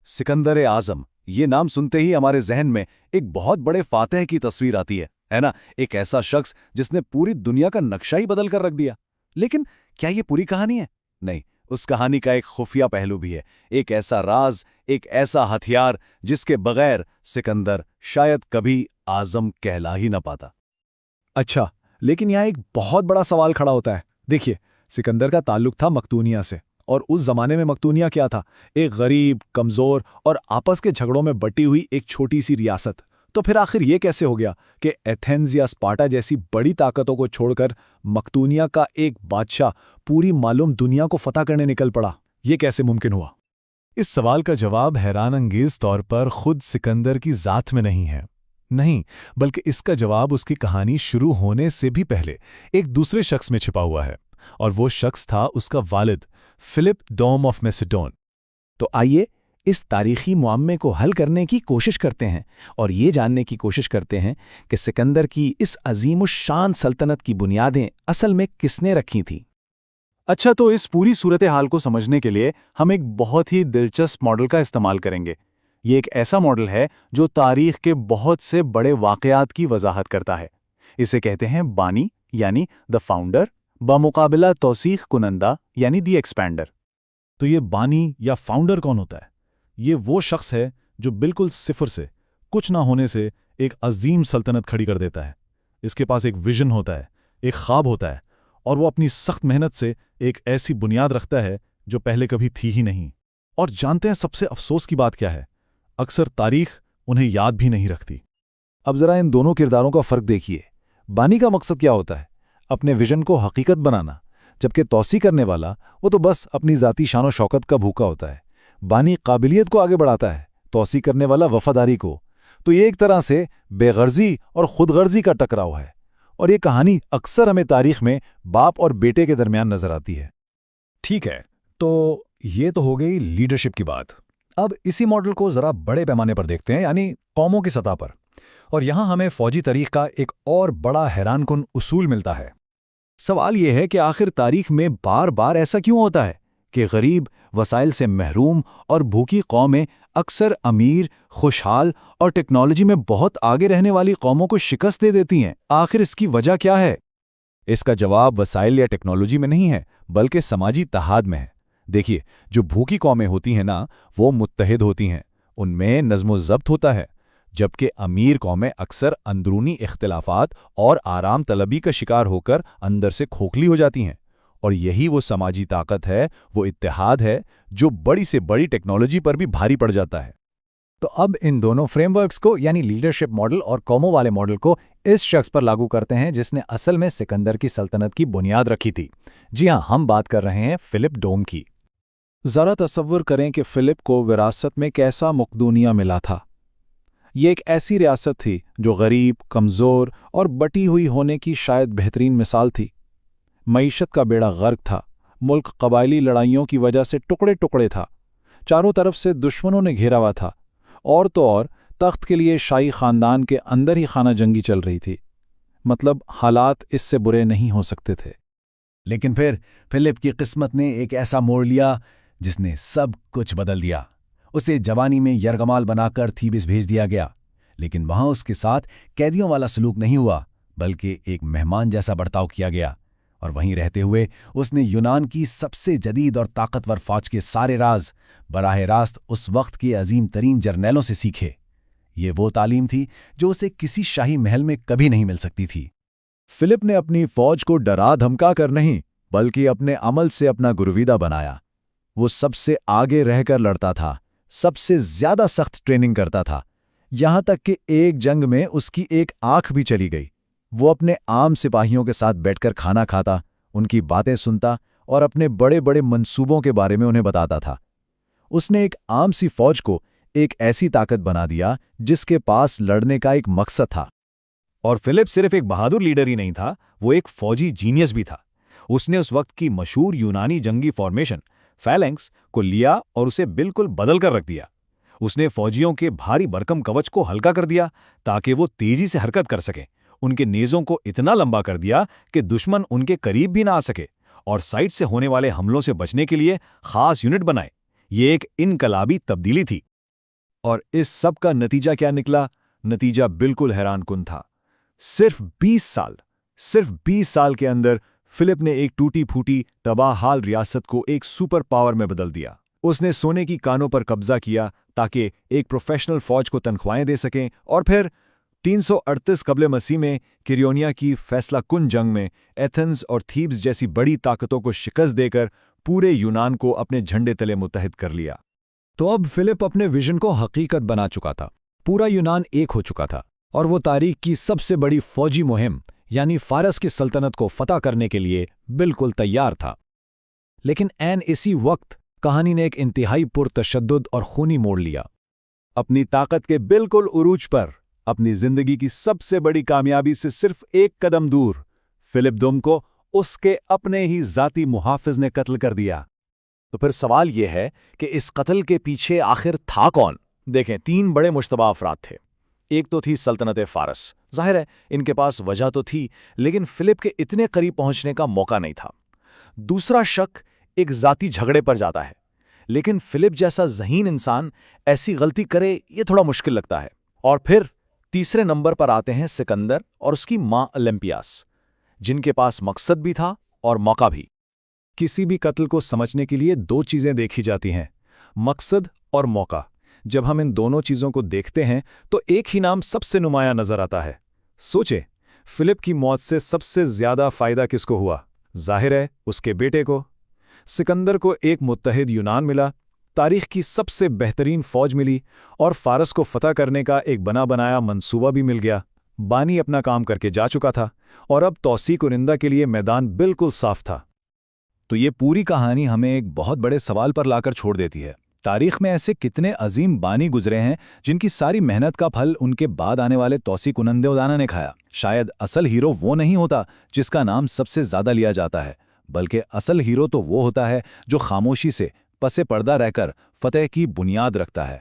सिकंदर आजम, ये नाम सुनते ही हमारे जहन में एक बहुत बड़े फातेह की तस्वीर आती है ना? एक ऐसा शख्स जिसने पूरी दुनिया का नक्शा ही बदल कर रख दिया। लेकिन क्या ये पूरी कहानी है? नहीं, उस कहानी का एक खुफिया पहलू भी है। एक ऐसा राज, एक ऐसा हथियार जिसके बगैर सिकंदर शायद कभी आजम कहला ही ना पाता। अच्छा, लेकिन यहाँ एक बहुत बड़ा सवाल खड़ा होता है। देखिए, सिकंदर का ताल्लुक था मकदूनिया से, और उस जमाने में मकदूनिया क्या था? एक गरीब, कमजोर और आपस के झगड़ों में बटी हुई एक छोटी सी रियासत। तो फिर आखिर ये कैसे हो गया कि एथेंस या स्पार्टा जैसी बड़ी ताकतों को छोड़कर मकदूनिया का एक बादशाह पूरी मालूम दुनिया को फतह करने निकल पड़ा? ये कैसे मुमकिन हुआ? इस सवाल का जवाब हैरान अंगेज तौर पर खुद सिकंदर की ज़ात में नहीं है। नहीं, बल्कि इसका जवाब उसकी कहानी शुरू होने से भी पहले एक दूसरे शख्स में छिपा हुआ है, और वो शख्स था उसका वालिद फिलिप डोम ऑफ मैसेडोन। तो आइए इस तारीखी मुअम्मे को हल करने की कोशिश करते हैं और ये जानने की कोशिश करते हैं कि सिकंदर की इस अजीमुश्शान सल्तनत की बुनियादें असल में किसने रखी थीं। अच्छा, तो इस पूरी सूरत हाल को समझने के लिए हम एक बहुत ही दिलचस्प मॉडल का इस्तेमाल करेंगे। ये एक ऐसा मॉडल है जो तारीख के बहुत से बड़े वाक़यात की वजाहत करता है। इसे कहते हैं बानी यानी द फाउंडर, बामुकाबिला तौसीख कुनंदा यानी दी एक्सपैंडर। तो ये बानी या फाउंडर कौन होता है? ये वो शख्स है जो बिल्कुल सिफर से, कुछ ना होने से एक अजीम सल्तनत खड़ी कर देता है। इसके पास एक विजन होता है, एक ख्वाब होता है, और वो अपनी सख्त मेहनत से एक ऐसी बुनियाद रखता है जो पहले कभी थी ही नहीं। और जानते हैं सबसे अफसोस की बात क्या है? अक्सर तारीख उन्हें याद भी नहीं रखती। अब जरा इन दोनों किरदारों का फर्क देखिए। बानी का मकसद क्या होता है? अपने विजन को हकीकत बनाना, जबकि तौसी करने वाला वो तो बस अपनी ज़ाती शान शौकत का भूखा होता है। बानी काबिलियत को आगे बढ़ाता है, तौसी करने वाला वफादारी को। तो ये एक तरह से बेगर्जी और खुदगर्जी का टकराव है, और ये कहानी अक्सर हमें तारीख में बाप और बेटे के दरमियान नजर आती है। ठीक है, तो ये तो हो गई लीडरशिप की बात। अब इसी मॉडल को जरा बड़े पैमाने पर देखते हैं, यानी कौमों की सतह पर। और यहां हमें फौजी तारीख का एक और बड़ा हैरानकुन उसूल मिलता है। सवाल यह है कि आखिर तारीख में बार बार ऐसा क्यों होता है कि गरीब, वसाइल से महरूम और भूखी कौमें अक्सर अमीर, खुशहाल और टेक्नोलॉजी में बहुत आगे रहने वाली कौमों को शिकस्त दे देती हैं? आखिर इसकी वजह क्या है? इसका जवाब वसाइल या टेक्नोलॉजी में नहीं है, बल्कि समाजी तहाद में है। देखिए, जो भूखी कौमें होती हैं ना, वो मुत्तहिद होती हैं, उनमें नज़्म-ओ-ज़ब्त होता है, जबकि अमीर कौमें अक्सर अंदरूनी इख्तिलाफात और आराम तलबी का शिकार होकर अंदर से खोखली हो जाती हैं। और यही वो समाजी ताकत है, वो इत्तेहाद है, जो बड़ी से बड़ी टेक्नोलॉजी पर भी भारी पड़ जाता है। तो अब इन दोनों फ्रेमवर्क्स को, यानी लीडरशिप मॉडल और कौमों वाले मॉडल को, इस शख्स पर लागू करते हैं जिसने असल में सिकंदर की सल्तनत की बुनियाद रखी थी। जी हां, हम बात कर रहे हैं फिलिप डोम की। ज़रा तसव्वुर करें कि फिलिप को विरासत में कैसा मकदूनिया मिला था। ये एक ऐसी रियासत थी जो गरीब, कमज़ोर और बटी हुई होने की शायद बेहतरीन मिसाल थी। मईशत का बेड़ा गर्क था, मुल्क कबायली लड़ाइयों की वजह से टुकड़े टुकड़े था, चारों तरफ से दुश्मनों ने घेरा हुआ था, और तो और तख्त के लिए शाही ख़ानदान के अंदर ही खाना जंगी चल रही थी। मतलब हालात इससे बुरे नहीं हो सकते थे। लेकिन फिर फिलिप की किस्मत ने एक ऐसा मोड़ लिया जिसने सब कुछ बदल दिया। उसे जवानी में यरगमाल बनाकर थीबिस भेज दिया गया, लेकिन वहां उसके साथ कैदियों वाला सलूक नहीं हुआ, बल्कि एक मेहमान जैसा बर्ताव किया गया। और वहीं रहते हुए उसने यूनान की सबसे जदीद और ताकतवर फौज के सारे राज बराह रास्त उस वक्त के अजीम तरीन जर्नैलों से सीखे। ये वो तालीम थी जो उसे किसी शाही महल में कभी नहीं मिल सकती थी। फिलिप ने अपनी फौज को डरा धमका कर नहीं, बल्कि अपने अमल से अपना गुरविदा बनाया। वो सबसे आगे रहकर लड़ता था, सबसे ज्यादा सख्त ट्रेनिंग करता था, यहां तक कि एक जंग में उसकी एक आंख भी चली गई। वो अपने आम सिपाहियों के साथ बैठकर खाना खाता, उनकी बातें सुनता और अपने बड़े बड़े मंसूबों के बारे में उन्हें बताता था। उसने एक आम सी फौज को एक ऐसी ताकत बना दिया जिसके पास लड़ने का एक मकसद था। और फिलिप सिर्फ एक बहादुर लीडर ही नहीं था, वो एक फौजी जीनियस भी था। उसने उस वक्त की मशहूर यूनानी जंगी फॉर्मेशन फैलेंक्स को लिया और उसे बिल्कुल बदल कर रख दिया। उसने फौजियों के भारी भरकम कवच को हल्का कर दिया ताकि वो तेजी से हरकत कर सकें। उनके नेज़ों को इतना लंबा कर दिया कि दुश्मन उनके करीब भी ना आ सके, और साइड से होने वाले हमलों से बचने के लिए खास यूनिट बनाए। ये एक इनकलाबी तब्दीली थी। اور اس سب کا نتیجہ کیا نکلا؟ نتیجہ بالکل حیران کن تھا۔ صرف 20 سال کے اندر فلپ نے ایک ٹوٹی پھوٹی تباہ حال ریاست کو ایک سپر پاور میں بدل دیا۔ اس نے سونے کی کانوں پر قبضہ کیا تاکہ ایک پروفیشنل فوج کو تنخواہیں دے سکیں، اور پھر 338 قبل مسیح میں کیرونیا کی فیصلہ کن جنگ میں ایتھنز اور تھیبس جیسی بڑی طاقتوں کو شکست دے کر پورے یونان کو اپنے جھنڈے تلے متحد کر لیا۔ تو اب فلپ اپنے ویژن کو حقیقت بنا چکا تھا، پورا یونان ایک ہو چکا تھا، اور وہ تاریخ کی سب سے بڑی فوجی مہم یعنی فارس کی سلطنت کو فتح کرنے کے لیے بالکل تیار تھا۔ لیکن عین اسی وقت کہانی نے ایک انتہائی پرتشدد اور خونی موڑ لیا۔ اپنی طاقت کے بالکل عروج پر، اپنی زندگی کی سب سے بڑی کامیابی سے صرف ایک قدم دور، فلپ دوم کو اس کے اپنے ہی ذاتی محافظ نے قتل کر دیا۔ تو پھر سوال یہ ہے کہ اس قتل کے پیچھے آخر تھا کون؟ دیکھیں، 3 بڑے مشتبہ افراد تھے۔ ایک تو تھی سلطنت فارس، ظاہر ہے ان کے پاس وجہ تو تھی، لیکن فلپ کے اتنے قریب پہنچنے کا موقع نہیں تھا۔ دوسرا شک ایک ذاتی جھگڑے پر جاتا ہے، لیکن فلپ جیسا ذہین انسان ایسی غلطی کرے یہ تھوڑا مشکل لگتا ہے۔ اور پھر تیسرے نمبر پر آتے ہیں سکندر اور اس کی ماں اولمپیاس، جن کے پاس مقصد بھی تھا اور موقع بھی۔ کسی بھی قتل کو سمجھنے کے لیے 2 چیزیں دیکھی جاتی ہیں، مقصد اور موقع۔ جب ہم ان دونوں چیزوں کو دیکھتے ہیں تو ایک ہی نام سب سے نمایاں نظر آتا ہے۔ سوچیں، فلپ کی موت سے سب سے زیادہ فائدہ کس کو ہوا؟ ظاہر ہے اس کے بیٹے کو۔ سکندر کو ایک متحد یونان ملا، تاریخ کی سب سے بہترین فوج ملی، اور فارس کو فتح کرنے کا ایک بنا بنایا منصوبہ بھی مل گیا۔ بانی اپنا کام کر کے جا چکا تھا، اور اب توسیع کنندہ کے لیے میدان بالکل صاف تھا۔ تو یہ پوری کہانی ہمیں ایک بہت بڑے سوال پر لا کر چھوڑ دیتی ہے۔ تاریخ میں ایسے کتنے عظیم بانی گزرے ہیں جن کی ساری محنت کا پھل ان کے بعد آنے والے توسیع کنندے ادانا نے کھایا۔ شاید اصل ہیرو وہ نہیں ہوتا جس کا نام سب سے زیادہ لیا جاتا ہے، بلکہ اصل ہیرو تو وہ ہوتا ہے جو خاموشی سے پس پردہ رہ کر فتح کی بنیاد رکھتا ہے۔